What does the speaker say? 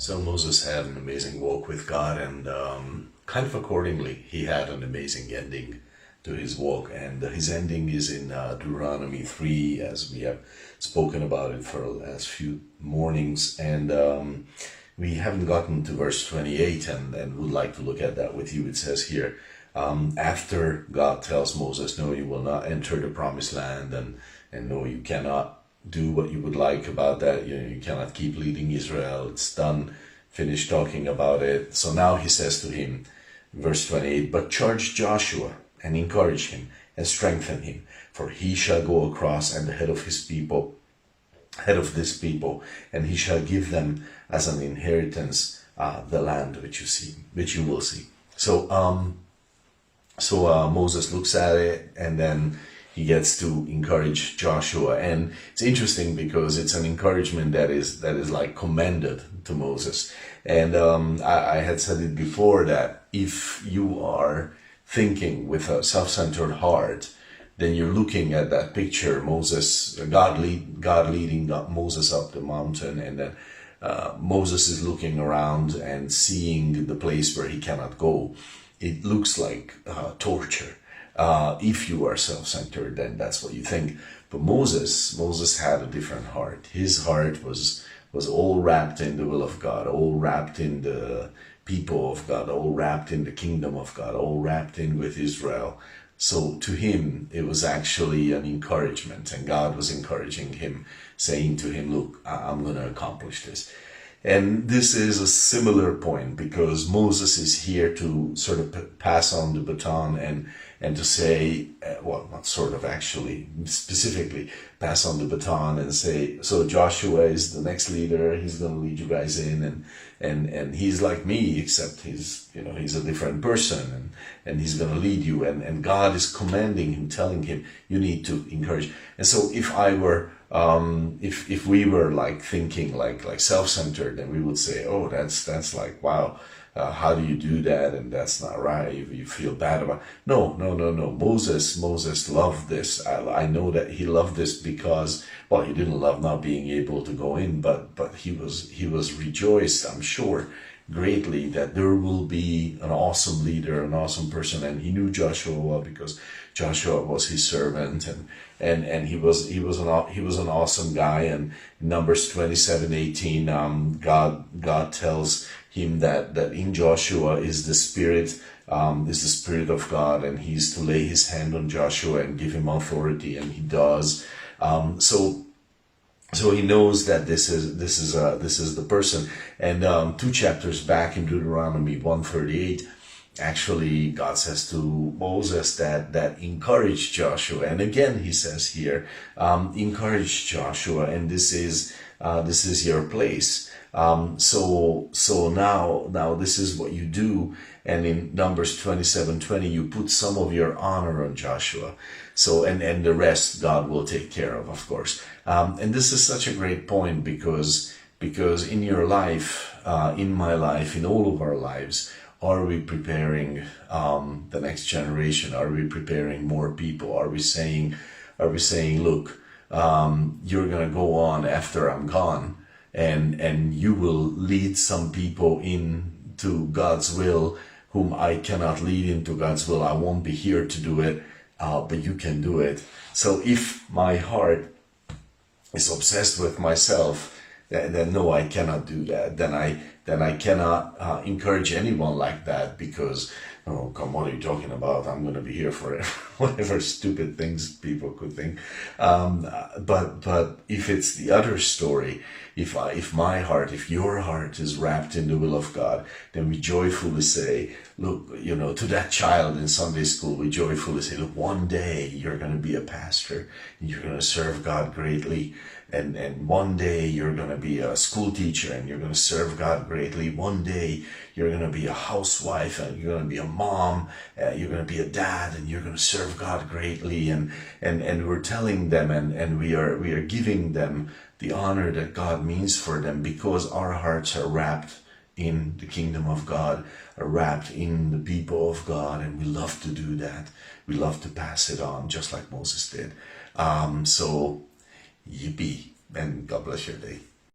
So Moses had an amazing walk with God, and kind of accordingly, he had an amazing ending to his walk. And his ending is in Deuteronomy 3, as we have spoken about it for the last few mornings. And we haven't gotten to verse 28, and would like to look at that with you. It says here, after God tells Moses, no, you will not enter the promised land, and no, you cannot do what you would like about that. You cannot keep leading Israel. It's done. Finish talking about it. So now he says to him, verse 28, but charge Joshua and encourage him and strengthen him, for he shall go across and the head of this people, and he shall give them as an inheritance the land which you will see. So Moses looks at it, and then he gets to encourage Joshua. And it's interesting because it's an encouragement that is like commended to Moses. And I had said it before that if you are thinking with a self-centered heart, then you're looking at that picture, God leading Moses up the mountain, and then Moses is looking around and seeing the place where he cannot go. It looks like torture. If you are self-centered, then that's what you think. But Moses had a different heart. His heart was all wrapped in the will of God, all wrapped in the people of God, all wrapped in the kingdom of God, all wrapped in with Israel. So to him, it was actually an encouragement, and God was encouraging him, saying to him, look, I'm going to accomplish this. And this is a similar point, because Moses is here to sort of pass on the baton and to say, well, not sort of, actually, specifically pass on the baton and say, so Joshua is the next leader, he's going to lead you guys in, and he's like me, except he's a different person, and he's going to lead you, and God is commanding him, telling him, you need to encourage. And so if I were, if we were like thinking like self-centered, then we would say, oh, that's like, wow, how do you do that? And that's not right. You feel bad about it. No. Moses loved this. I know that he loved this because, well, he didn't love not being able to go in, but he was rejoiced, I'm sure, greatly that there will be an awesome leader, an awesome person. And he knew Joshua well because Joshua was his servant, and he was an awesome guy. And in Numbers 27:18, God tells him that in Joshua is the Spirit of God, and he's to lay his hand on Joshua and give him authority, and he does. So he knows that this is the person. And 2 chapters back in Deuteronomy 1:38, actually God says to Moses that encourage Joshua. And again he says here, encourage Joshua, and this is your place. So now this is what you do. And in Numbers 27:20, you put some of your honor on Joshua. So, and the rest God will take care of course. And this is such a great point, because in your life, in my life, in all of our lives, are we preparing the next generation? Are we preparing more people? Are we saying, look, you're going to go on after I'm gone, and you will lead some people into God's will whom I cannot lead into God's will. I won't be here to do it, but you can do it. So if my heart is obsessed with myself, then no, I cannot do that. Then I cannot encourage anyone like that, because, oh, come on, what are you talking about? I'm going to be here forever. Whatever stupid things people could think. But if it's the other story, if your heart is wrapped in the will of God, then we joyfully say, look, to that child in Sunday school, we joyfully say, look, one day you're going to be a pastor, and you're going to serve God greatly. And one day you're going to be a school teacher, and you're going to serve God greatly. One day you're going to be a housewife, and you're going to be a mom, you're going to be a dad, and you're going to serve God greatly. And we're telling them, and we are giving them the honor that God means for them, because our hearts are wrapped in the kingdom of God, are wrapped in the people of God, and we love to do that. We love to pass it on, just like Moses did. So yippee, and God bless your day.